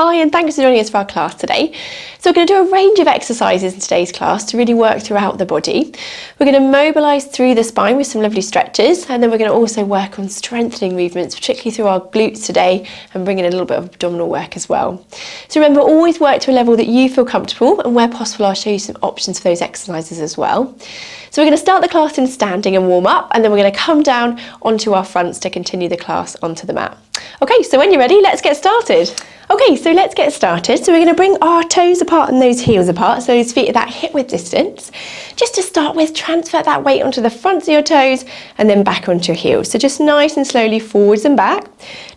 Hi, and thanks for joining us for our class today. So we're going to do a range of exercises in today's class to really work throughout the body. We're going to mobilise through the spine with some lovely stretches, and then we're going to also work on strengthening movements, particularly through our glutes today, and bring in a little bit of abdominal work as well. So remember, always work to a level that you feel comfortable, and where possible I'll show you some options for those exercises as well. So we're going to start the class in standing and warm up, and then we're going to come down onto our fronts to continue the class onto the mat. Okay, so when you're ready, let's get started. Okay, so let's get started. So we're going to bring our toes apart and those heels apart, so those feet at that hip width distance. Just to start with, transfer that weight onto the fronts of your toes and then back onto your heels. So just nice and slowly forwards and back.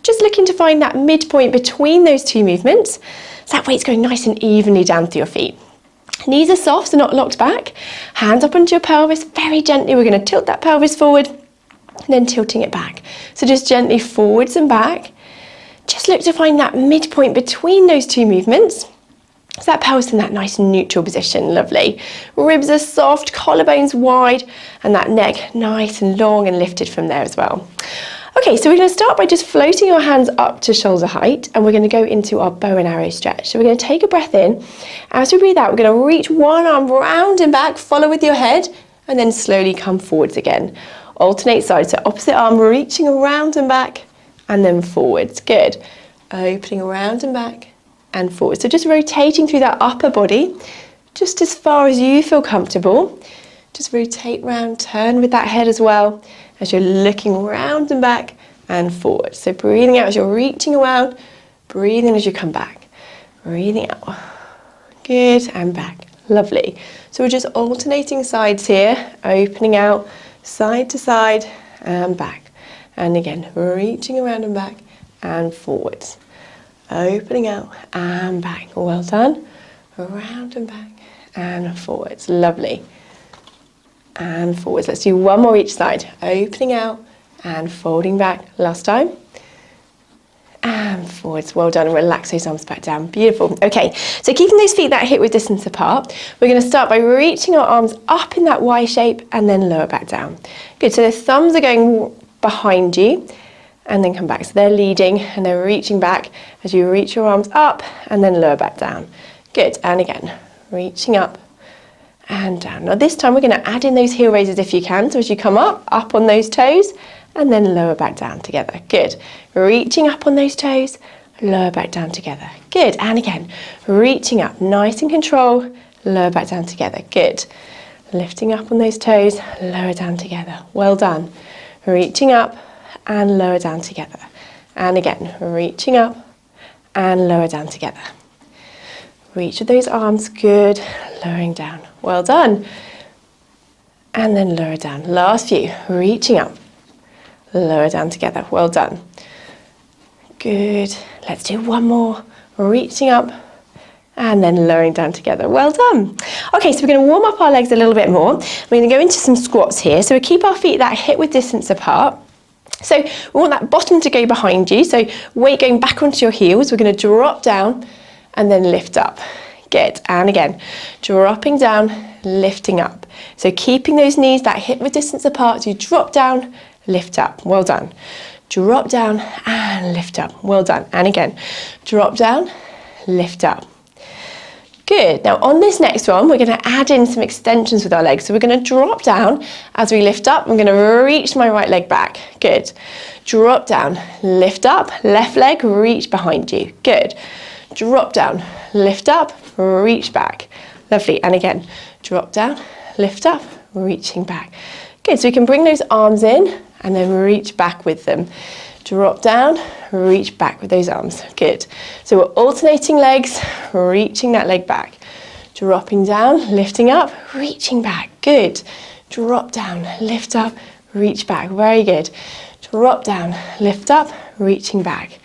Just looking to find that midpoint between those two movements. So that weight's going nice and evenly down through your feet. Knees are soft, so not locked back. Hands up onto your pelvis. Very gently, we're going to tilt that pelvis forward and then tilting it back. So just gently forwards and back. Just look to find that midpoint between those two movements. So that pelvis in that nice neutral position, lovely. Ribs are soft, collarbones wide, and that neck nice and long and lifted from there as well. Okay, so we're going to start by just floating our hands up to shoulder height, and we're going to go into our bow and arrow stretch. So we're going to take a breath in. As we breathe out, we're going to reach one arm round and back, follow with your head, and then slowly come forwards again. Alternate sides, so opposite arm reaching around and back, and then forwards. Good. Opening around and back and forward. So just rotating through that upper body, just as far as you feel comfortable. Just rotate round, turn with that head as well, as you're looking round and back and forward. So breathing out as you're reaching around, breathing as you come back. Breathing out. Good, and back. Lovely. So we're just alternating sides here, opening out, side to side and back. And again, reaching around and back and forwards. Opening out and back. Well done. Around and back and forwards. Lovely. And forwards. Let's do one more each side. Opening out and folding back. Last time. And forwards. Well done. Relax those arms back down. Beautiful. Okay, so keeping those feet that hip width distance apart, we're going to start by reaching our arms up in that Y shape and then lower back down. Good. So the thumbs are going behind you and then come back. So they're leading and they're reaching back as you reach your arms up and then lower back down. Good. And again, reaching up and down. Now this time we're going to add in those heel raises if you can. So as you come up on those toes and then lower back down together. Good. Reaching up on those toes, lower back down together. Good. And again, reaching up, nice and control, lower back down together. Good. Lifting up on those toes, lower down together. Well done. Reaching up and lower down together. And again, reaching up and lower down together. Reach with those arms, good, lowering down. Well done. And then lower down. Last few, reaching up, lower down together. Well done. Good. Let's do one more. Reaching up and then lowering down together. Well done. Okay, so we're going to warm up our legs a little bit more. We're going to go into some squats here. So we keep our feet that hip width distance apart. So we want that bottom to go behind you. So weight going back onto your heels. We're going to drop down and then lift up. Good. And again, dropping down, lifting up. So keeping those knees that hip width distance apart. So you drop down, lift up. Well done. Drop down and lift up. Well done. And again, drop down, lift up. Good. Now on this next one, we're going to add in some extensions with our legs. So we're going to drop down as we lift up. I'm going to reach my right leg back. Good. Drop down, lift up, left leg, reach behind you. Good. Drop down, lift up, reach back. Lovely. And again, drop down, lift up, reaching back. Good. So we can bring those arms in and then reach back with them. Drop down, reach back with those arms. Good. So we're alternating legs, reaching that leg back. Dropping down, lifting up, reaching back. Good. Drop down, lift up, reach back. Very good. Drop down, lift up, reaching back.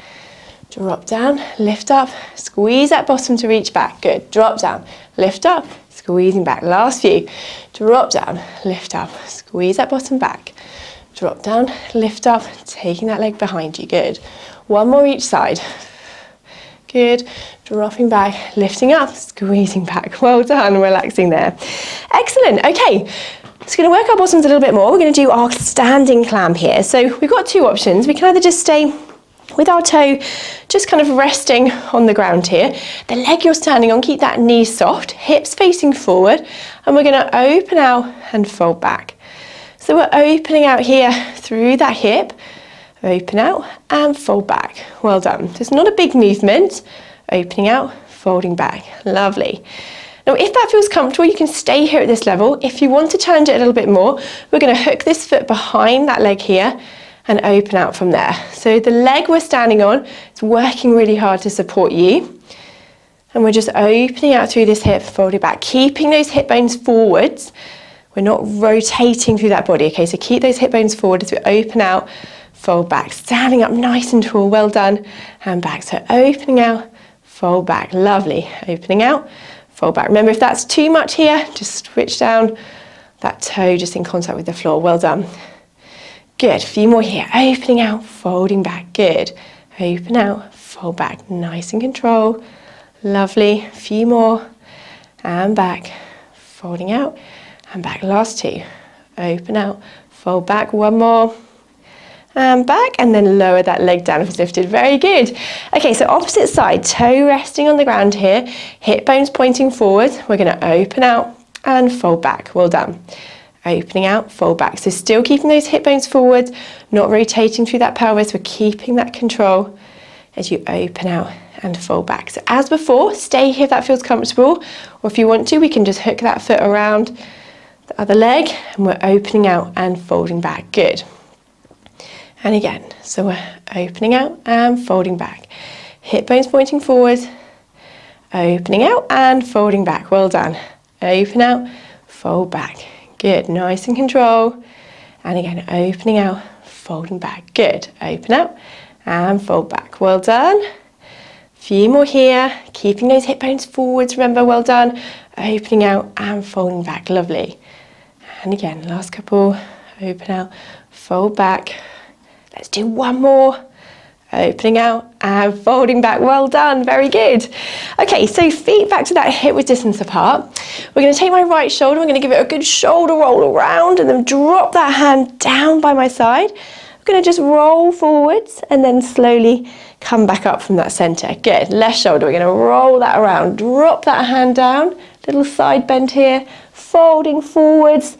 Drop down, lift up, squeeze that bottom to reach back. Good. Drop down, lift up, squeezing back. Last few. Drop down, lift up, squeeze that bottom back. Drop down, lift up, taking that leg behind you. Good. One more each side. Good. Dropping back, lifting up, squeezing back. Well done, relaxing there. Excellent. Okay, so we're going to work our bottoms a little bit more. We're going to do our standing clamp here. So we've got two options. We can either just stay with our toe just kind of resting on the ground here. The leg you're standing on, keep that knee soft, hips facing forward, and we're going to open out and fold back. So we're opening out here through that hip, open out and fold back. Well done. So it's not a big movement, opening out, folding back. Lovely. Now if that feels comfortable, you can stay here at this level. If you want to challenge it a little bit more, we're going to hook this foot behind that leg here and open out from there. So the leg we're standing on is working really hard to support you. And we're just opening out through this hip, folding back, keeping those hip bones forwards. We're not rotating through that body, okay? So keep those hip bones forward as we open out, fold back, standing up nice and tall, well done, and back. So opening out, fold back, lovely. Opening out, fold back. Remember, if that's too much here, just switch down that toe just in contact with the floor, well done. Good, a few more here, opening out, folding back, good. Open out, fold back, nice and control, lovely. A few more, and back, folding out, and back. Last two, open out, fold back, one more, and back, and then lower that leg down if it's lifted. Very good. Okay, so opposite side, toe resting on the ground here, hip bones pointing forward. We're going to open out and fold back. Well done. Opening out, fold back. So still keeping those hip bones forward, not rotating through that pelvis. We're keeping that control as you open out and fold back. So as before, stay here if that feels comfortable, or if you want to, we can just hook that foot around the other leg and we're opening out and folding back. Good. And again, so we're opening out and folding back. Hip bones pointing forward, opening out and folding back. Well done. Open out, fold back. Good, nice and control. And again, opening out, folding back. Good, open out and fold back. Well done. Few more here, keeping those hip bones forwards, remember, well done. Opening out and folding back, lovely. And again, last couple, open out, fold back. Let's do one more. Opening out and folding back. Well done, very good. Okay, so feet back to that hip width distance apart. We're going to take my right shoulder, we're going to give it a good shoulder roll around and then drop that hand down by my side. We're going to just roll forwards and then slowly come back up from that centre. Good, left shoulder, we're going to roll that around, drop that hand down, little side bend here, folding forwards,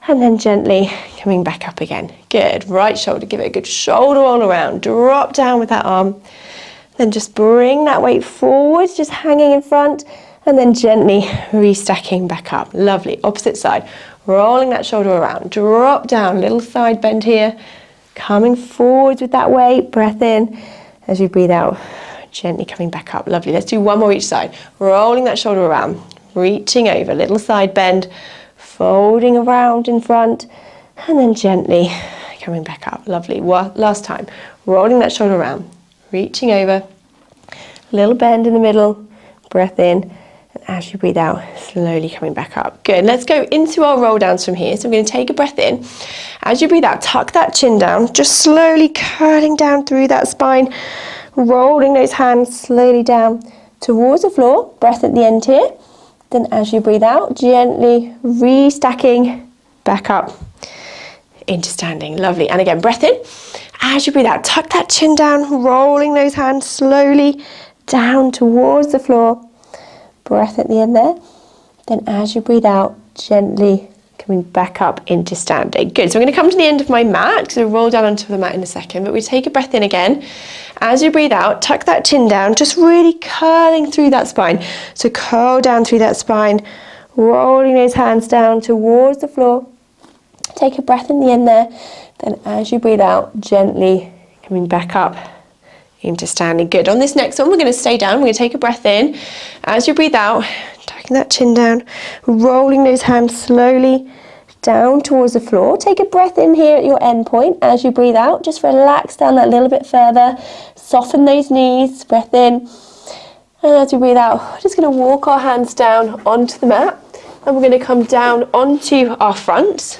and then gently coming back up again. Good, right shoulder, give it a good shoulder roll around, drop down with that arm, then just bring that weight forward, just hanging in front, and then gently restacking back up. Lovely, opposite side, rolling that shoulder around, drop down, little side bend here, coming forward with that weight, breath in, as you breathe out, gently coming back up. Lovely, let's do one more each side, rolling that shoulder around, reaching over, little side bend, folding around in front, and then gently coming back up. Lovely. Last time, rolling that shoulder around, reaching over, little bend in the middle, breath in, and as you breathe out, slowly coming back up. Good. Let's go into our roll downs from here. So I'm going to take a breath in. As you breathe out, tuck that chin down, just slowly curling down through that spine, rolling those hands slowly down towards the floor. Breath at the end here. Then as you breathe out, gently restacking back up into standing. Lovely. And again, breath in. As you breathe out, tuck that chin down, rolling those hands slowly down towards the floor. Breath at the end there. Then as you breathe out, gently coming back up into standing. Good. So I'm going to come to the end of my mat because we'll roll down onto the mat in a second, but we take a breath in again. As you breathe out, tuck that chin down, just really curling through that spine. So curl down through that spine, rolling those hands down towards the floor. Take a breath in the end there. Then as you breathe out, gently coming back up into standing. Good. On this next one, we're going to stay down. We're going to take a breath in. As you breathe out, tucking that chin down, rolling those hands slowly down towards the floor. Take a breath in here at your end point. As you breathe out, just relax down that little bit further. Soften those knees. Breath in. And as we breathe out, we're just going to walk our hands down onto the mat. And we're going to come down onto our fronts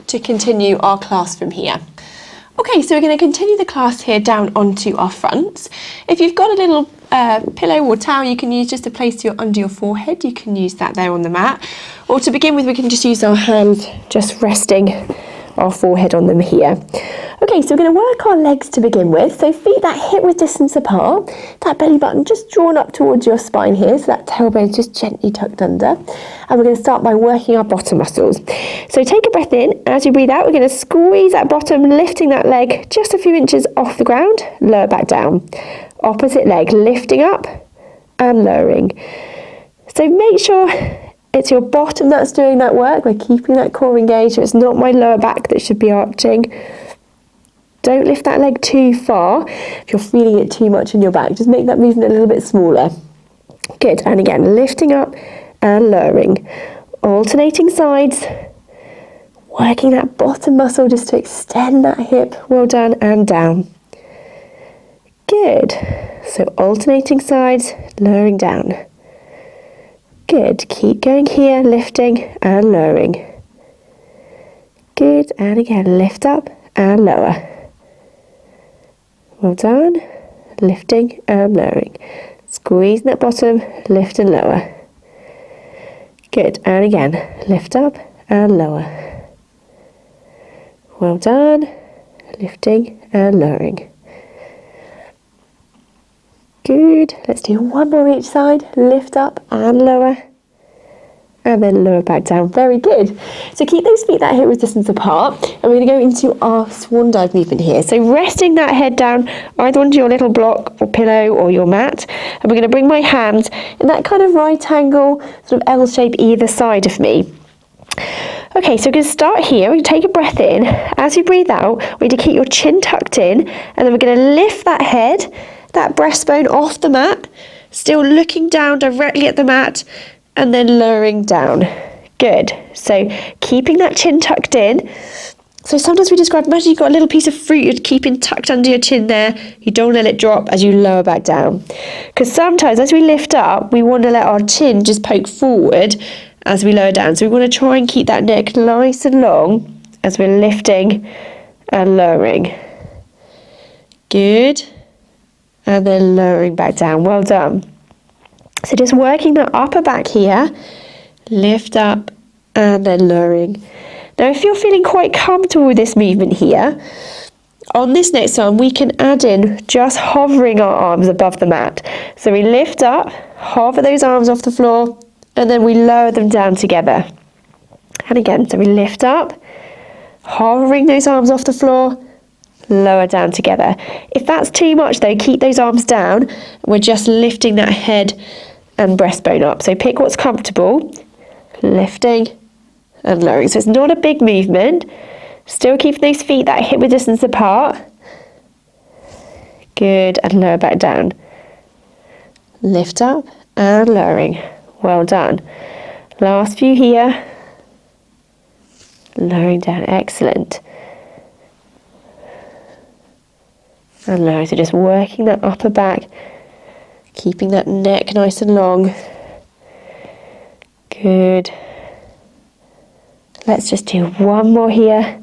to continue our class from here. Okay, so we're going to continue the class here down onto our fronts. If you've got a little pillow or towel you can use just to place under your forehead, you can use that there on the mat. Or to begin with, we can just use our hands just resting our forehead on them here. Okay, so we're going to work our legs to begin with. So feet that hip width distance apart, that belly button just drawn up towards your spine here, so that tailbone is just gently tucked under. And we're going to start by working our bottom muscles. So take a breath in. As you breathe out, we're going to squeeze that bottom, lifting that leg just a few inches off the ground, lower back down. Opposite leg, lifting up and lowering. So make sure it's your bottom that's doing that work. We're keeping that core engaged, so it's not my lower back that should be arching. Don't lift that leg too far if you're feeling it too much in your back. Just make that movement a little bit smaller. Good, and again, lifting up and lowering. Alternating sides. Working that bottom muscle just to extend that hip. Well done, and down. Good. So alternating sides, lowering down. Good, keep going here, lifting and lowering. Good, and again, lift up and lower. Well done, lifting and lowering. Squeeze that bottom, lift and lower. Good, and again, lift up and lower. Well done, lifting and lowering. Good, let's do one more each side, lift up and lower, and then lower back down. Very good. So keep those feet that hip width distance apart, and we're going to go into our swan dive movement here. So resting that head down either onto your little block or pillow or your mat, and we're going to bring my hands in that kind of right angle, sort of L shape either side of me. Okay, so we're going to start here. We're going to take a breath in. As you breathe out, we need to keep your chin tucked in, and then we're going to lift that head, that breastbone off the mat, still looking down directly at the mat, and then lowering down. Good. So keeping that chin tucked in. So sometimes we describe, imagine you've got a little piece of fruit you're keeping tucked under your chin there. You don't let it drop as you lower back down. Because sometimes as we lift up, we want to let our chin just poke forward as we lower down. So we want to try and keep that neck nice and long as we're lifting and lowering. Good. And then lowering back down. Well done. So just working that upper back here, lift up and then lowering. Now if you're feeling quite comfortable with this movement here, on this next one we can add in just hovering our arms above the mat. So we lift up, hover those arms off the floor, and then we lower them down together. And again, so we lift up, hovering those arms off the floor, lower down together. If that's too much though, keep those arms down. We're just lifting that head and breastbone up. So pick what's comfortable, lifting and lowering. So it's not a big movement. Still keeping those feet that hip width distance apart. Good, and lower back down. Lift up and lowering. Well done. Last few here. Lowering down, excellent. And lower, so just working that upper back, keeping that neck nice and long. Good. Let's just do one more here.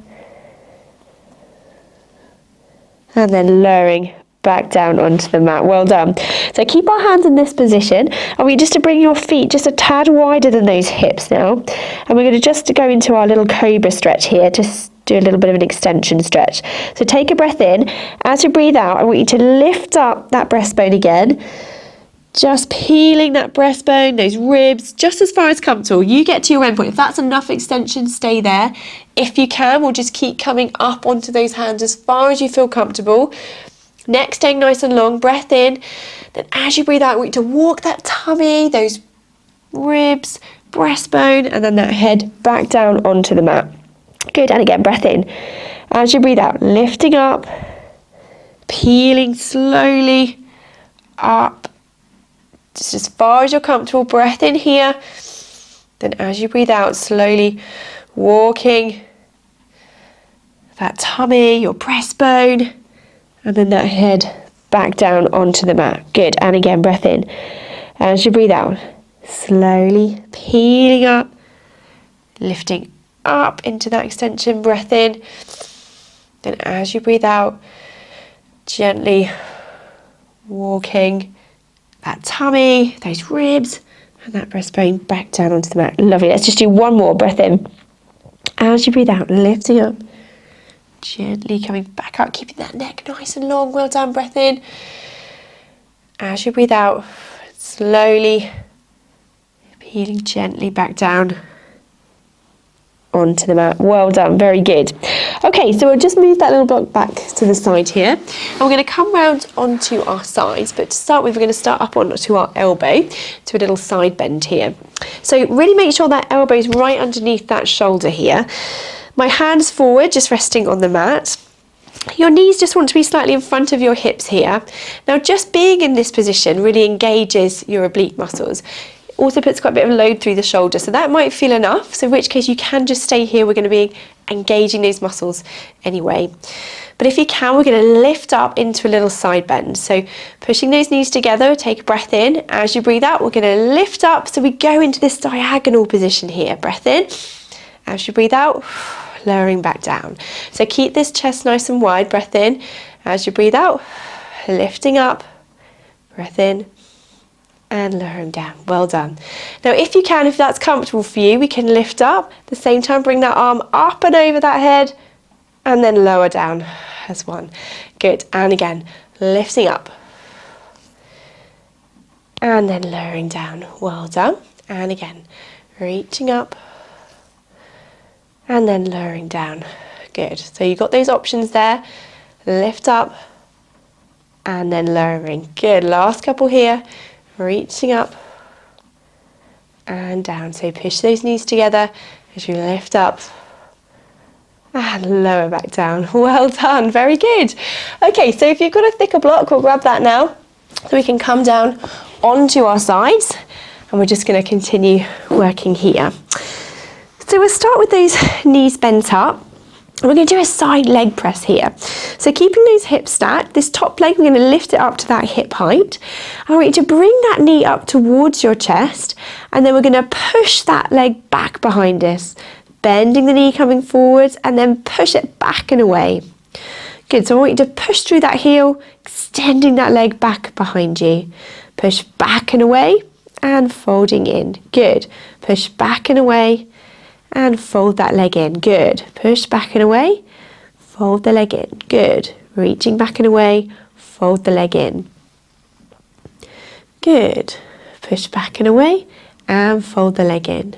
And then lowering back down onto the mat. Well done. So keep our hands in this position. And we just to bring your feet just a tad wider than those hips now. And we're going to just go into our little cobra stretch here. Just do a little bit of an extension stretch. So take a breath in. As you breathe out, I want you to lift up that breastbone again. Just peeling that breastbone, those ribs, just as far as comfortable. You get to your end point. If that's enough extension, stay there. If you can, we'll just keep coming up onto those hands as far as you feel comfortable. Neck staying nice and long, breath in. Then as you breathe out, I want you to walk that tummy, those ribs, breastbone, and then that head back down onto the mat. Good, and again, breath in. As you breathe out, lifting up, peeling slowly up, just as far as you're comfortable. Breath in here. Then as you breathe out, slowly walking that tummy, your breastbone, and then that head back down onto the mat. Good, and again, breath in. As you breathe out, slowly peeling up, lifting up into that extension, breath in. Then as you breathe out, gently walking that tummy, those ribs, and that breastbone back down onto the mat. Lovely. Let's just do one more. Breath in. As you breathe out, lifting up, Gently coming back up, keeping that neck nice and long. Well done, breath in. As you breathe out, slowly peeling gently back down onto the mat. Well done, very good. Okay, so we'll just move that little block back to the side here. And we're going to come round onto our sides, but to start with, we're going to start up onto our elbow to a little side bend here. So really make sure that elbow is right underneath that shoulder here. My hands forward, just resting on the mat. Your knees just want to be slightly in front of your hips here. Now, just being in this position really engages your oblique muscles. Also puts quite a bit of load through the shoulder, so that might feel enough, so in which case you can just stay here. We're going to be engaging those muscles anyway. But if you can, we're going to lift up into a little side bend. So pushing those knees together, take a breath in. As you breathe out, we're going to lift up, so we go into this diagonal position here. Breath in. As you breathe out, lowering back down. So keep this chest nice and wide. Breath in. As you breathe out, lifting up. Breath in. And lowering down. Well done. Now if you can, if that's comfortable for you, we can lift up. At the same time, bring that arm up and over that head and then lower down as one. Good. And again, lifting up and then lowering down. Well done. And again, reaching up and then lowering down. Good. So you've got those options there. Lift up and then lowering. Good. Last couple here. Reaching up and down. So push those knees together as you lift up and lower back down. Well done, very good. Okay, so if you've got a thicker block, we'll grab that now so we can come down onto our sides, and we're just going to continue working here. So we'll start with those knees bent up. We're going to do a side leg press here. So keeping those hips stacked, this top leg, we're going to lift it up to that hip height. I want you to bring that knee up towards your chest, and then we're going to push that leg back behind us, bending the knee coming forwards, and then push it back and away. Good, so I want you to push through that heel, extending that leg back behind you. Push back and away, and folding in. Good. Push back and away, and fold that leg in. Good. Push back and away, fold the leg in. Good. Reaching back and away, fold the leg in. Good. Push back and away and fold the leg in.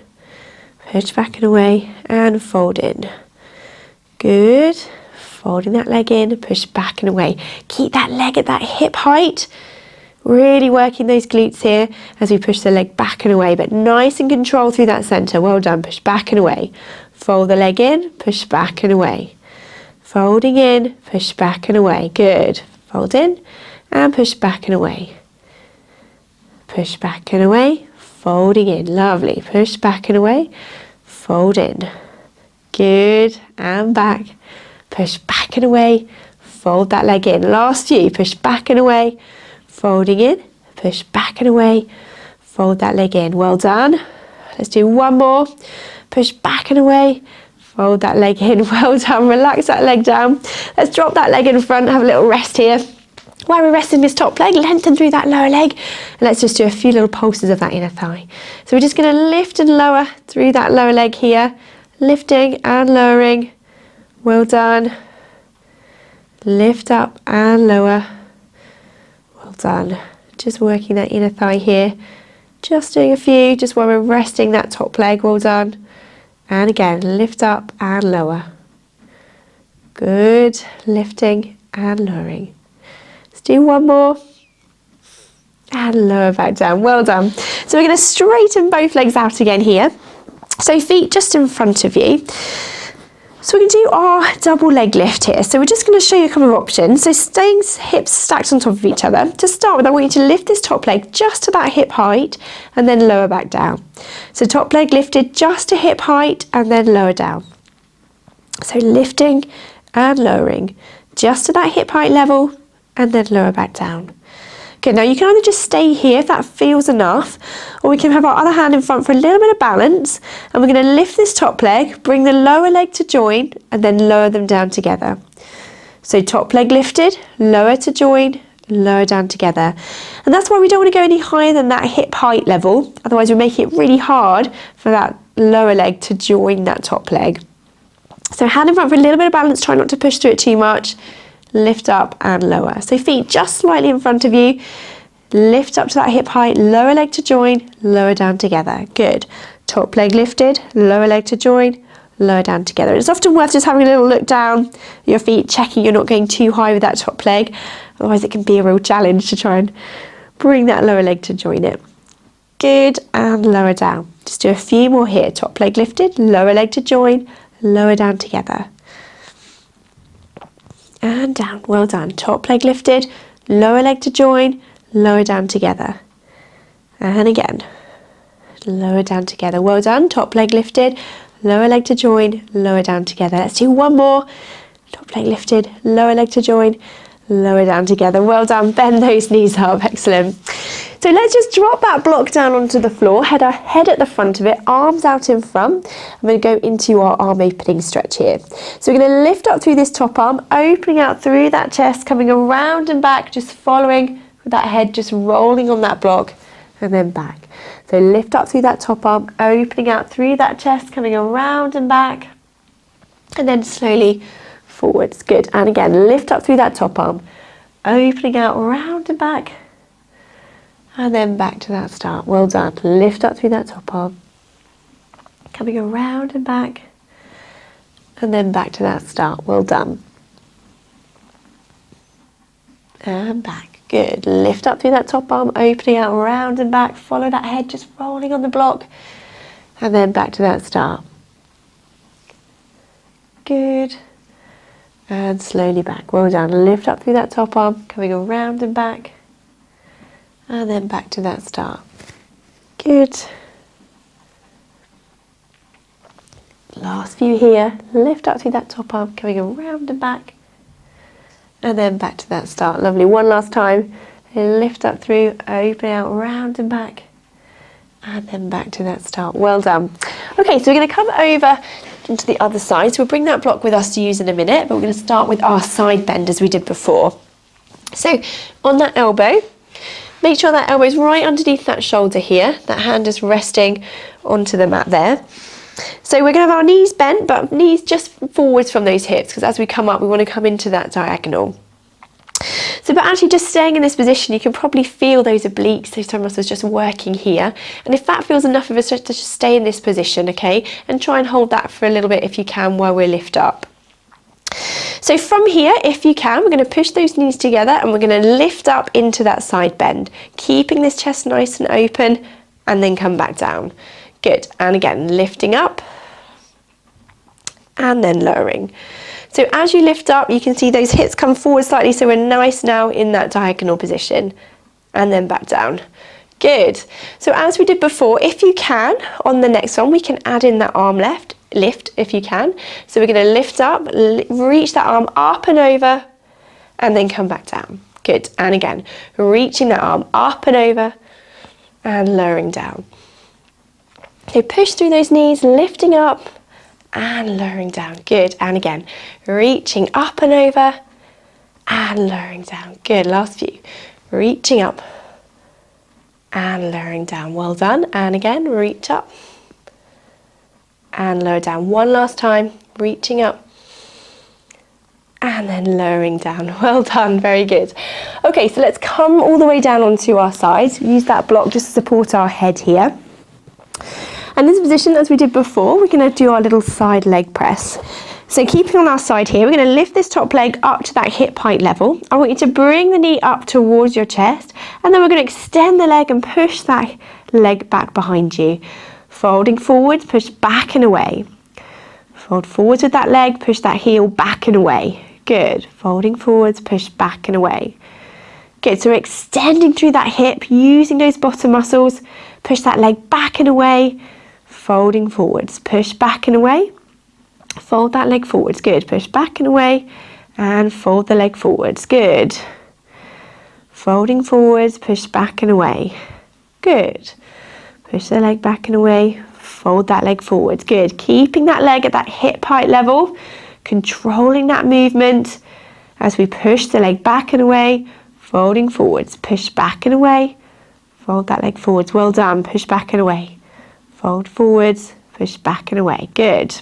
Push back and away and fold in. Good. Folding that leg in, push back and away. Keep that leg at that hip height. Really working those glutes here as we push the leg back and away, but nice and controlled through that centre. Well done. Push back and away. Fold the leg in, push back and away. Folding in, push back and away. Good. Fold in and push back and away. Push back and away. Folding in. Lovely. Push back and away. Fold in. Good. And back. Push back and away. Fold that leg in. Last few. Push back and away. Folding in, push back and away, fold that leg in. Well done. Let's do one more. Push back and away, fold that leg in. Well done. Relax that leg down. Let's drop that leg in front, have a little rest here. While we're resting this top leg, lengthen through that lower leg. And let's just do a few little pulses of that inner thigh. So we're just going to lift and lower through that lower leg here. Lifting and lowering. Well done. Lift up and lower. Well done. Just working that inner thigh here. Just doing a few, just while we're resting that top leg. Well done. And again, lift up and lower. Good. Lifting and lowering. Let's do one more. And lower back down. Well done. So we're going to straighten both legs out again here. So feet just in front of you. So we're going to do our double leg lift here. So we're just going to show you a couple of options. So staying hips stacked on top of each other. To start with, I want you to lift this top leg just to that hip height and then lower back down. So top leg lifted just to hip height and then lower down. So lifting and lowering just to that hip height level and then lower back down. Good, now you can either just stay here if that feels enough, or we can have our other hand in front for a little bit of balance, and we're going to lift this top leg, bring the lower leg to join, and then lower them down together. So top leg lifted, lower to join, lower down together. And that's why we don't want to go any higher than that hip height level, otherwise we're making it really hard for that lower leg to join that top leg. So hand in front for a little bit of balance, try not to push through it too much. Lift up and lower. So feet just slightly in front of you. Lift up to that hip height, lower leg to join, lower down together. Good. Top leg lifted, lower leg to join, lower down together. It's often worth just having a little look down at your feet, checking you're not going too high with that top leg. Otherwise it can be a real challenge to try and bring that lower leg to join it. Good, and lower down. Just do a few more here. Top leg lifted, lower leg to join, lower down together. And down, well done. Top leg lifted, lower leg to join, lower down together. And again, lower down together. Well done. Top leg lifted, lower leg to join, lower down together. Let's do one more. Top leg lifted, lower leg to join, lower down together. Well done. Bend those knees up. Excellent. So let's just drop that block down onto the floor, head at the front of it, arms out in front. I'm going to go into our arm opening stretch here. So we're going to lift up through this top arm, opening out through that chest, coming around and back, just following with that head, just rolling on that block and then back. So lift up through that top arm, opening out through that chest, coming around and back, and then slowly forwards. Good. And again, lift up through that top arm, opening out round and back, and then back to that start. Well done. Lift up through that top arm, coming around and back, and then back to that start. Well done. And back. Good. Lift up through that top arm, opening out round and back. Follow that head, just rolling on the block, and then back to that start. Good. And slowly back. Well done. Lift up through that top arm, coming around and back, and then back to that start. Good. Last few here. Lift up through that top arm, coming around and back, and then back to that start. Lovely. One last time. Lift up through, open out, round and back, and then back to that start. Well done. Okay, so we're going to come over into the other side. So we'll bring that block with us to use in a minute, but we're going to start with our side bend as we did before. So on that elbow, make sure that elbow is right underneath that shoulder here. That hand is resting onto the mat there. So we're going to have our knees bent, but knees just forwards from those hips, because as we come up, we want to come into that diagonal. So, but actually just staying in this position, you can probably feel those obliques, those toe muscles just working here. And if that feels enough of a stretch, to just stay in this position, okay? And try and hold that for a little bit if you can while we lift up. So from here, if you can, we're going to push those knees together and we're going to lift up into that side bend, keeping this chest nice and open, and then come back down. Good. And again, lifting up and then lowering. So as you lift up, you can see those hips come forward slightly, so we're nice now in that diagonal position, and then back down. Good. So as we did before, if you can, on the next one, we can add in that arm lift if you can. So we're going to lift up, reach that arm up and over, and then come back down. Good. And again, reaching that arm up and over, and lowering down. So push through those knees, lifting up and lowering down. Good. And again, reaching up and over and lowering down. Good. Last few. Reaching up and lowering down. Well done. And again, reach up and lower down. One last time. Reaching up and then lowering down. Well done. Very good. Okay, so let's come all the way down onto our sides. Use that block just to support our head here. And this position, as we did before, we're going to do our little side leg press. So keeping on our side here, we're going to lift this top leg up to that hip height level. I want you to bring the knee up towards your chest, and then we're going to extend the leg and push that leg back behind you. Folding forwards, push back and away. Fold forwards with that leg, push that heel back and away. Good. Folding forwards, push back and away. Good. So we're extending through that hip, using those bottom muscles. Push that leg back and away. Folding forwards, push back and away, fold that leg forwards, good, push back and away, and fold the leg forwards, good. Folding forwards, push back and away, good. Push the leg back and away, fold that leg forwards, good. Keeping that leg at that hip height level, controlling that movement as we push the leg back and away, folding forwards, push back and away, fold that leg forwards, well done, push back and away. Fold forwards, push back and away. Good.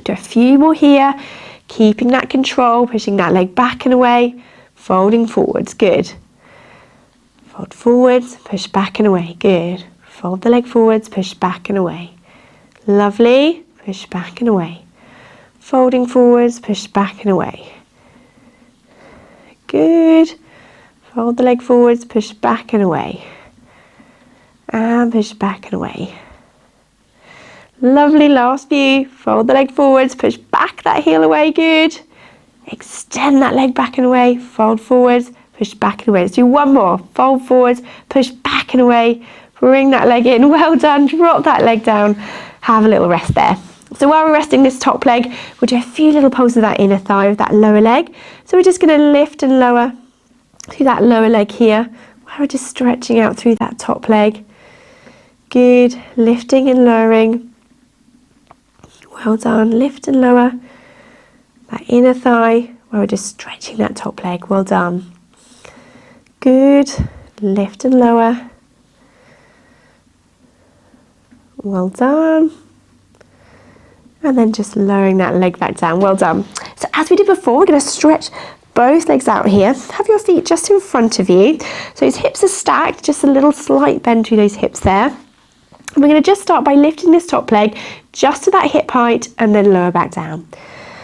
Do a few more here, keeping that control, pushing that leg back and away, folding forwards, good. Fold forwards, push back and away, good. Fold the leg forwards, push back and away. Lovely, push back and away. Folding forwards, push back and away. Good. Fold the leg forwards, push back and away. And push back and away. Lovely, last few. Fold the leg forwards, push back that heel away, good. Extend that leg back and away, fold forwards, push back and away. Let's do one more. Fold forwards, push back and away, bring that leg in. Well done, drop that leg down. Have a little rest there. So while we're resting this top leg, we'll do a few little pulses of that inner thigh with that lower leg. So we're just going to lift and lower through that lower leg here, while we're just stretching out through that top leg. Good, lifting and lowering. Well done, lift and lower that inner thigh, while we're just stretching that top leg. Well done. Good, lift and lower. Well done. And then just lowering that leg back down. Well done. So as we did before, we're going to stretch both legs out here. Have your feet just in front of you. So his hips are stacked, just a little slight bend through those hips there. And we're going to just start by lifting this top leg just to that hip height and then lower back down.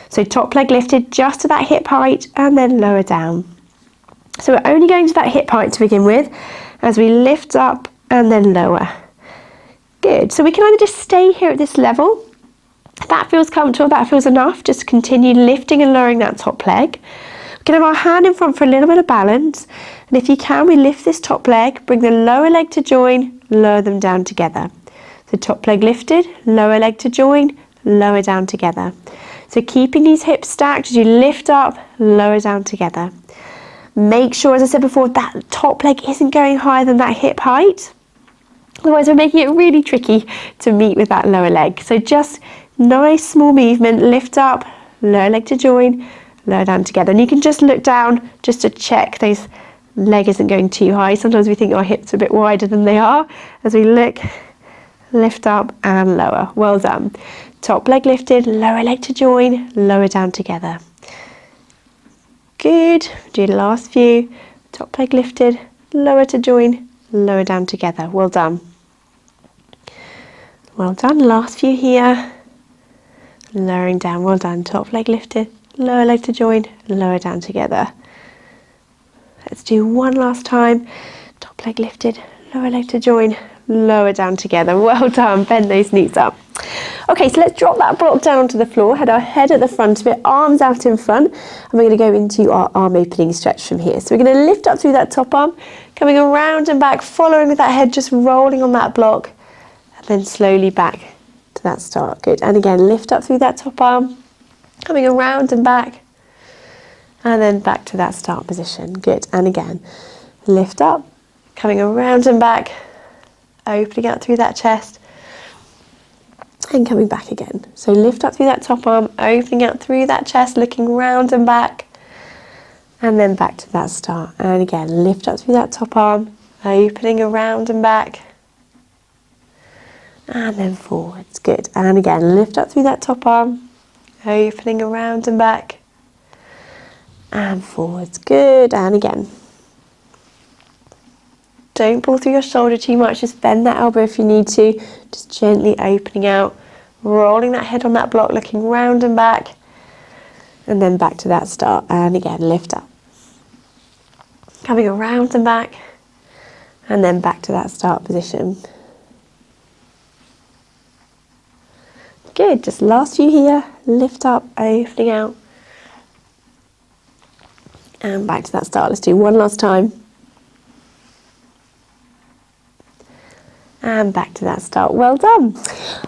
So top leg lifted just to that hip height and then lower down. So we're only going to that hip height to begin with as we lift up and then lower. Good. So we can either just stay here at this level. If that feels comfortable, that feels enough. Just continue lifting and lowering that top leg. We can have our hand in front for a little bit of balance. And if you can, we lift this top leg, bring the lower leg to join, lower them down together. So top leg lifted, lower leg to join, lower down together. So keeping these hips stacked as you lift up, lower down together. Make sure, as I said before, that top leg isn't going higher than that hip height. Otherwise, we're making it really tricky to meet with that lower leg. So just nice small movement, lift up, lower leg to join, lower down together. And you can just look down just to check those leg isn't going too high. Sometimes we think our hips are a bit wider than they are. As we look, lift up and lower. Well done. Top leg lifted, lower leg to join, lower down together. Good. Do the last few. Top leg lifted, lower to join, lower down together. Well done. Well done. Last few here. Lowering down. Well done. Top leg lifted, lower leg to join, lower down together. Let's do one last time. Top leg lifted, lower leg to join, lower down together. Well done. Bend those knees up. Okay, so let's drop that block down to the floor, head our head at the front of it, arms out in front, and we're going to go into our arm opening stretch from here. So we're going to lift up through that top arm, coming around and back, following with that head, just rolling on that block, and then slowly back to that start. Good. And again, lift up through that top arm, coming around and back, and then back to that start position. Good. And again, lift up, coming around and back, opening out through that chest, and coming back again. So lift up through that top arm, opening out through that chest, looking round and back, and then back to that start. And again, lift up through that top arm, opening around and back, and then forwards. Good. And again, lift up through that top arm, opening around and back, and forwards. Good. And again. Don't pull through your shoulder too much, just bend that elbow if you need to, just gently opening out, rolling that head on that block, looking round and back, and then back to that start. And again, lift up, coming around and back, and then back to that start position. Good. Just last few here, lift up, opening out, and back to that start. Let's do one last time. And back to that start. Well done.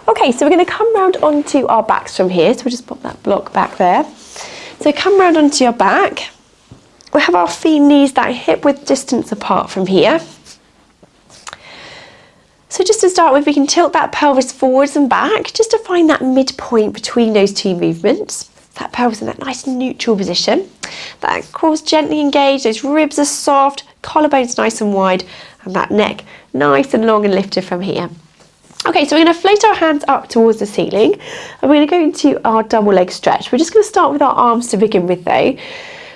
Okay, so we're going to come round onto our backs from here. So we'll just pop that block back there. So come round onto your back. We'll have our feet and knees that hip width distance apart from here. So just to start with, we can tilt that pelvis forwards and back just to find that midpoint between those two movements. That pelvis in that nice neutral position. That core's gently engaged, those ribs are soft, collarbone's nice and wide, and that neck nice and long and lifted from here. Okay, so we're going to float our hands up towards the ceiling and we're going to go into our double leg stretch. We're just going to start with our arms to begin with though.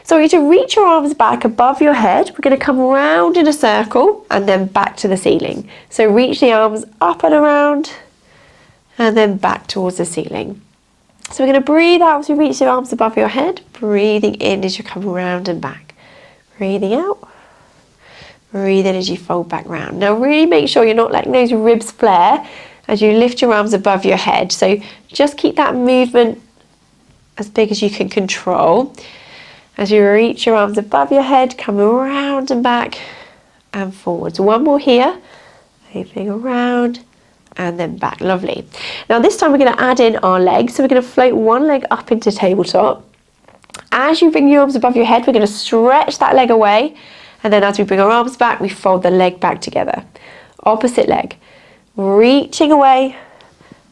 So we're going to reach your arms back above your head. We're going to come round in a circle and then back to the ceiling. So reach the arms up and around and then back towards the ceiling. So we're going to breathe out as you reach your arms above your head. Breathing in as you come around and back. Breathing out. Breathe in as you fold back round. Now really make sure you're not letting those ribs flare as you lift your arms above your head. So just keep that movement as big as you can control. As you reach your arms above your head, come around and back and forwards. One more here. Opening around and then back. Lovely. Now this time we're going to add in our legs. So we're going to float one leg up into tabletop. As you bring your arms above your head, we're going to stretch that leg away. And then as we bring our arms back, we fold the leg back together. Opposite leg. Reaching away,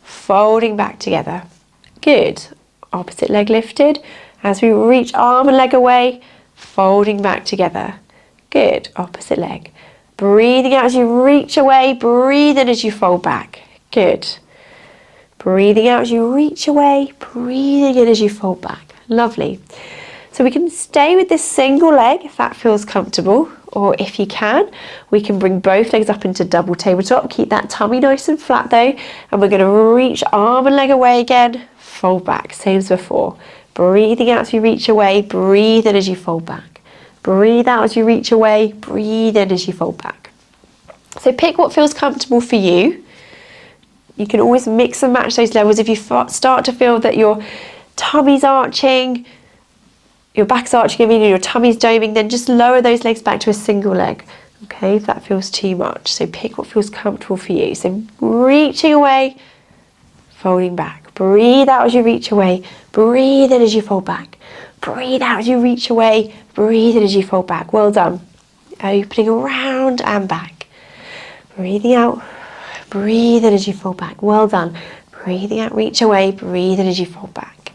folding back together. Good. Opposite leg lifted. As we reach arm and leg away, folding back together. Good. Opposite leg. Breathing out as you reach away, breathe in as you fold back. Good. Breathing out as you reach away, breathing in as you fold back. Lovely. So we can stay with this single leg if that feels comfortable, or if you can, we can bring both legs up into double tabletop. Keep that tummy nice and flat though, and we're going to reach arm and leg away again, fold back, same as before. Breathing out as you reach away, breathe in as you fold back. Breathe out as you reach away, breathe in as you fold back. So pick what feels comfortable for you. You can always mix and match those levels. If you start to feel that your tummy's arching, your back's arching, your tummy's doming, then just lower those legs back to a single leg, okay, if that feels too much. So pick what feels comfortable for you. So reaching away, folding back. Breathe out as you reach away, breathe in as you fold back. Breathe out as you reach away, breathe in as you fold back. Well done. Opening around and back. Breathing out, breathe in as you fold back. Well done. Breathing out, reach away, breathe in as you fold back.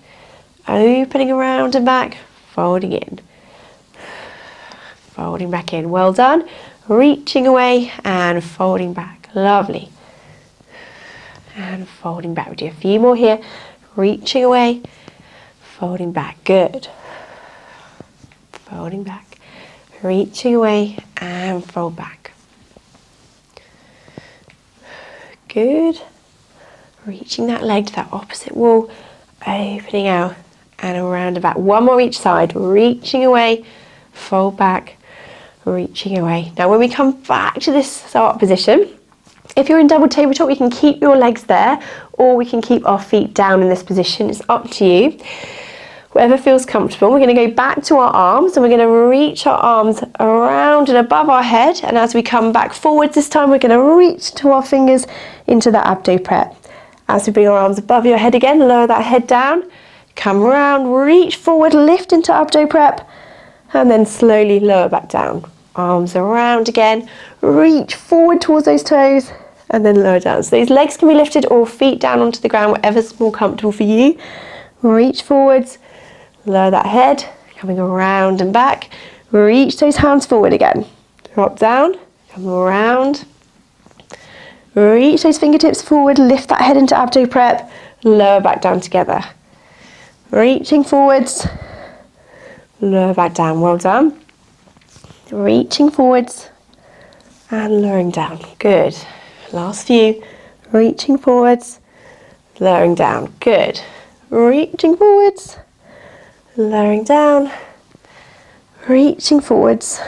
Opening around and back. Folding in, folding back in. Well done. Reaching away and folding back. Lovely. And folding back. We'll do a few more here. Reaching away, folding back. Good. Folding back. Reaching away and fold back. Good. Reaching that leg to that opposite wall. Opening out. And around and back. One more each side. Reaching away, fold back, reaching away. Now when we come back to this start position, if you're in double tabletop, we can keep your legs there, or we can keep our feet down in this position. It's up to you. Whatever feels comfortable. We're going to go back to our arms and we're going to reach our arms around and above our head. And as we come back forwards this time, we're going to reach to our fingers into the abdo prep. As we bring our arms above your head again, lower that head down. Come around, reach forward, lift into abdo prep, and then slowly lower back down. Arms around again, reach forward towards those toes, and then lower down. So these legs can be lifted or feet down onto the ground, whatever's more comfortable for you. Reach forwards, lower that head, coming around and back. Reach those hands forward again. Drop down, come around. Reach those fingertips forward, lift that head into abdo prep, lower back down together. Reaching forwards, lower back down. Well done. Reaching forwards and lowering down. Good. Last few. Reaching forwards, lowering down. Good. Reaching forwards, lowering down. Reaching forwards.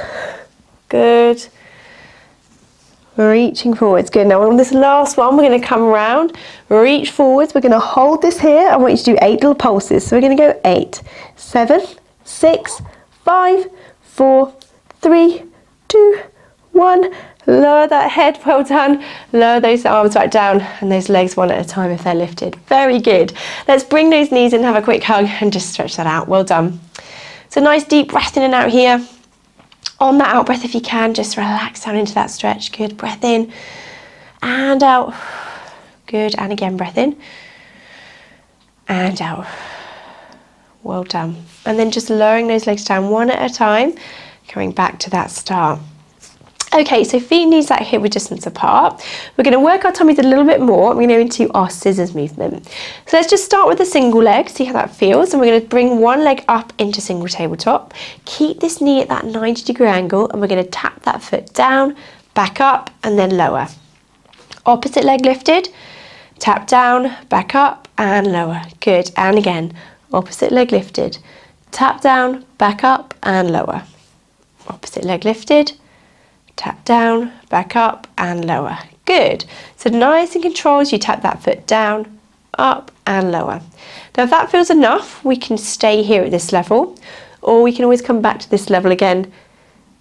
Good. Reaching forwards. Good. Now on this last one, we're going to come around, reach forwards. We're going to hold this here. I want you to do 8 little pulses. So we're going to go 8, 7, 6, 5, 4, 3, 2, 1. Lower that head. Well done. Lower those arms back down and those legs one at a time if they're lifted. Very good. Let's bring those knees in, have a quick hug and just stretch that out. Well done. So nice deep breath in and out here. On that out breath, if you can, just relax down into that stretch. Good. Breath in and out. Good. And again, breath in and out. Well done. And then just lowering those legs down one at a time, coming back to that start. Okay, so feet and knees at hip width distance apart. We're going to work our tummies a little bit more. We're going to go into our scissors movement. So let's just start with the single leg, see how that feels. And we're going to bring one leg up into single tabletop. Keep this knee at that 90-degree angle, and we're going to tap that foot down, back up, and then lower. Opposite leg lifted, tap down, back up, and lower. Good, and again, opposite leg lifted, tap down, back up, and lower. Opposite leg lifted, tap down, back up, and lower. Good. So nice and controlled as you tap that foot down, up, and lower. Now if that feels enough, we can stay here at this level, or we can always come back to this level again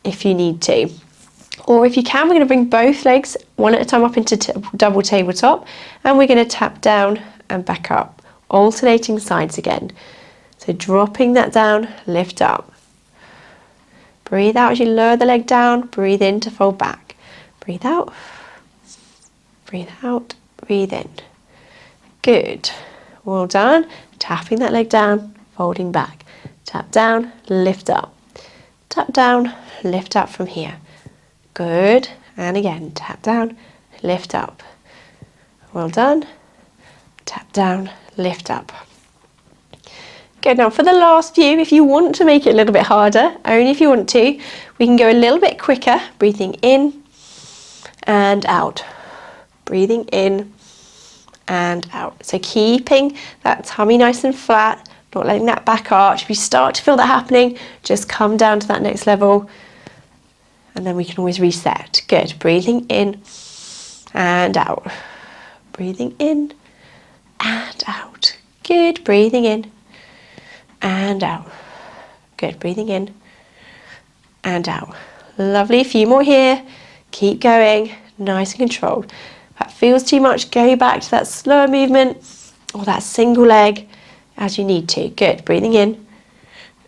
if you need to. Or if you can, we're going to bring both legs one at a time up into double tabletop, and we're going to tap down and back up, alternating sides again. So dropping that down, lift up. Breathe out as you lower the leg down, breathe in to fold back. Breathe out, breathe out, breathe in. Good, well done. Tapping that leg down, folding back. Tap down, lift up. Tap down, lift up from here. Good, and again, tap down, lift up. Well done. Tap down, lift up. Good, now for the last few, if you want to make it a little bit harder, only if you want to, we can go a little bit quicker, breathing in and out. Breathing in and out. So keeping that tummy nice and flat, not letting that back arch. If you start to feel that happening, just come down to that next level, and then we can always reset. Good, breathing in and out. Breathing in and out. Good, breathing in and out. Good, breathing in and out. Lovely, a few more here. Keep going, nice and controlled. If that feels too much, go back to that slower movement or that single leg as you need to. Good, breathing in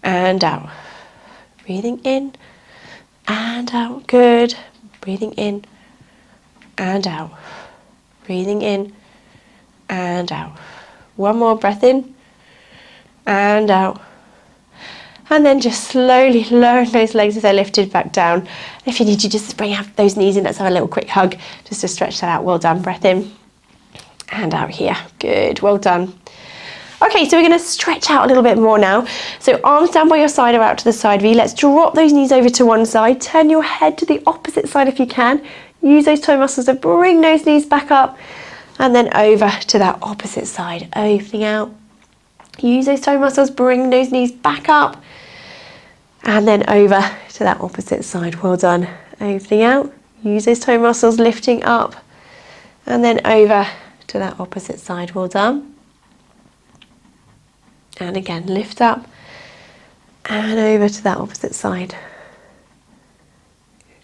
and out. Breathing in and out. Good, breathing in and out. Breathing in and out. One more breath in and out, and then just slowly lowering those legs as they're lifted back down. If you need to, just bring out those knees in. Let's have a little quick hug just to stretch that out. Well done. Breath in and out here. Good, well done. Okay, so we're going to stretch out a little bit more now. So arms down by your side or out to the side V. Let's drop those knees over to one side. Turn your head to the opposite side if you can. Use those toe muscles to bring those knees back up, and then over to that opposite side, opening out. Use those toe muscles, bring those knees back up, and then over to that opposite side. Well done. Opening out, use those toe muscles, lifting up, and then over to that opposite side. Well done. And again, lift up, and over to that opposite side.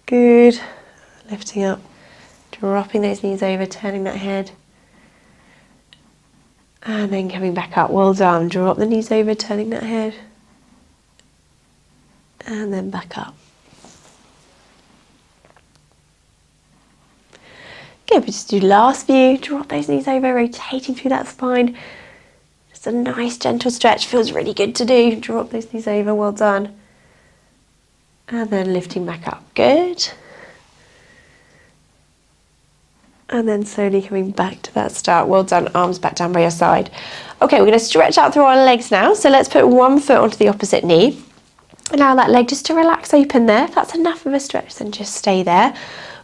Good. Lifting up, dropping those knees over, turning that head. And then coming back up. Well done. Drop the knees over, turning that head. And then back up. Good. We just do last few. Drop those knees over, rotating through that spine. Just a nice gentle stretch. Feels really good to do. Drop those knees over. Well done. And then lifting back up. Good. And then slowly coming back to that start. Well done. Arms back down by your side. Okay, we're going to stretch out through our legs now. So let's put one foot onto the opposite knee. Allow that leg just to relax open there. If that's enough of a stretch, then just stay there.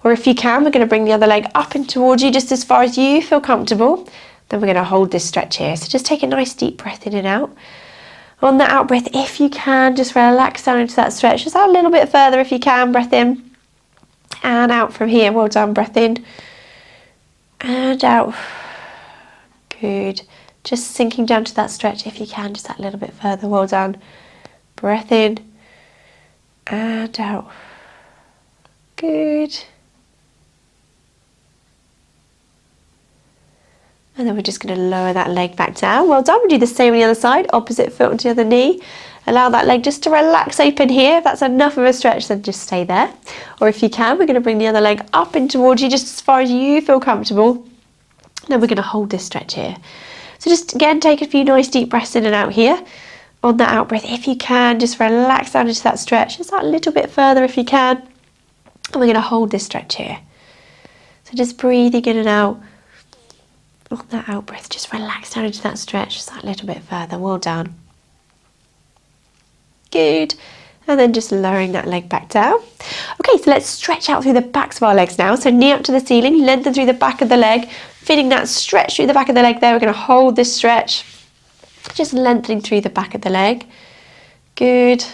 Or if you can, we're going to bring the other leg up and towards you just as far as you feel comfortable. Then we're going to hold this stretch here. So just take a nice deep breath in and out. On the out breath, if you can, just relax down into that stretch. Just out a little bit further if you can. Breath in and out from here. Well done. Breath in and out. Good. Just sinking down to that stretch if you can, just that little bit further. Well done. Breath in and out. Good. And then we're just going to lower that leg back down. Well done. We'll do the same on the other side. Opposite foot onto the other knee. Allow that leg just to relax open here. If that's enough of a stretch, then just stay there. Or if you can, we're going to bring the other leg up and towards you just as far as you feel comfortable. Then we're going to hold this stretch here. So just again, take a few nice deep breaths in and out here. On that out breath, if you can, just relax down into that stretch. Just that little bit further if you can. And we're going to hold this stretch here. So just breathing in and out. On that out breath, just relax down into that stretch, just that little bit further. Well done. Good. And then just lowering that leg back down. Okay, so let's stretch out through the backs of our legs now. So knee up to the ceiling, lengthen through the back of the leg, feeling that stretch through the back of the leg there. We're going to hold this stretch, just lengthening through the back of the leg. Good.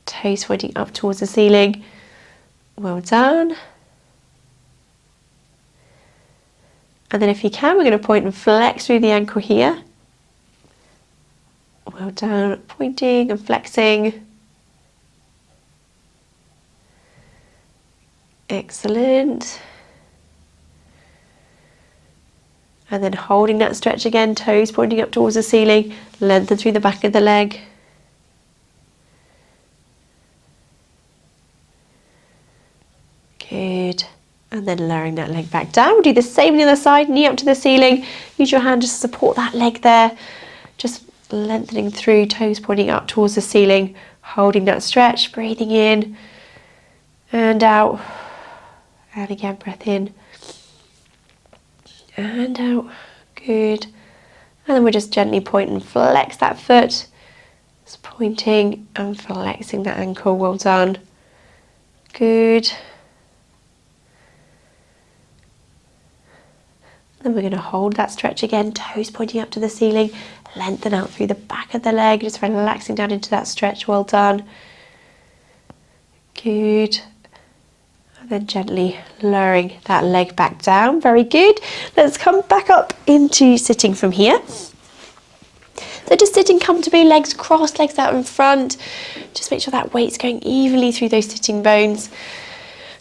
Toes pointing up towards the ceiling. Well done. And then if you can, we're going to point and flex through the ankle here. Well done. Pointing and flexing. Excellent. And then holding that stretch again, toes pointing up towards the ceiling, lengthen through the back of the leg. Good. And then lowering that leg back down. We'll do the same on the other side, knee up to the ceiling. Use your hand just to support that leg there. Just lengthening through, toes pointing up towards the ceiling, holding that stretch, breathing in and out. And again, breath in and out. Good. And then we'll just gently point and flex that foot. Just pointing and flexing that ankle. Well done. Good. Then we're going to hold that stretch again, toes pointing up to the ceiling, lengthen out through the back of the leg, just relaxing down into that stretch. Well done. Good. And then gently lowering that leg back down. Very good. Let's come back up into sitting from here. So just sitting comfortably, legs crossed, legs out in front. Just make sure that weight's going evenly through those sitting bones.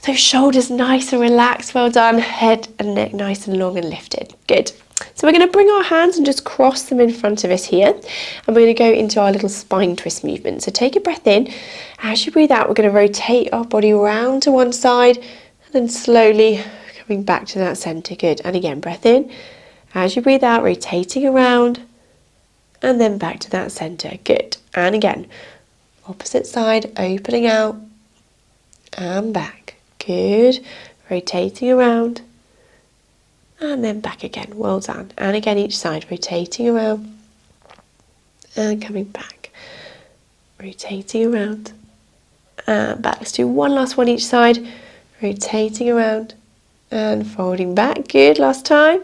So shoulders nice and relaxed, well done. Head and neck nice and long and lifted. Good. So we're going to bring our hands and just cross them in front of us here. And we're going to go into our little spine twist movement. So take a breath in. As you breathe out, we're going to rotate our body around to one side and then slowly coming back to that centre. Good. And again, breath in. As you breathe out, rotating around and then back to that centre. Good. And again, opposite side, opening out and back. Good. Rotating around and then back again. Well done. And again each side, rotating around and coming back. Rotating around and back. Let's do one last one each side. Rotating around and folding back. Good. Last time.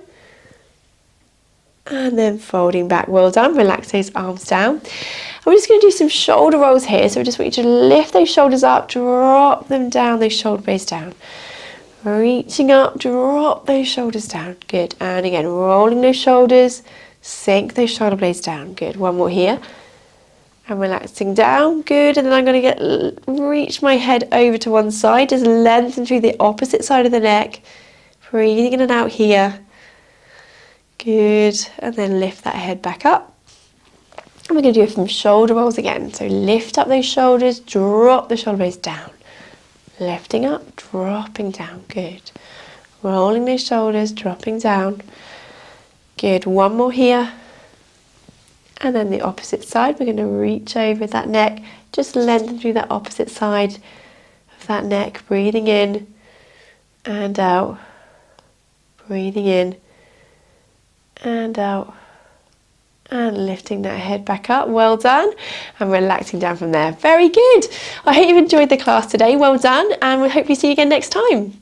And then folding back. Well done. Relax those arms down. We're just going to do some shoulder rolls here. So we just want you to lift those shoulders up, drop them down, those shoulder blades down. Reaching up, drop those shoulders down. Good. And again, rolling those shoulders, sink those shoulder blades down. Good. One more here. And relaxing down. Good. And then I'm going to reach my head over to one side. Just lengthen through the opposite side of the neck. Breathing in and out here. Good. And then lift that head back up. And we're going to do some shoulder rolls again. So lift up those shoulders, drop the shoulder blades down. Lifting up, dropping down. Good. Rolling those shoulders, dropping down. Good. One more here. And then the opposite side. We're going to reach over that neck. Just lengthen through that opposite side of that neck. Breathing in and out. Breathing in and out. And lifting that head back up. Well done. And relaxing down from there. Very good. I hope you've enjoyed the class today. Well done. And we'll hopefully see you again next time.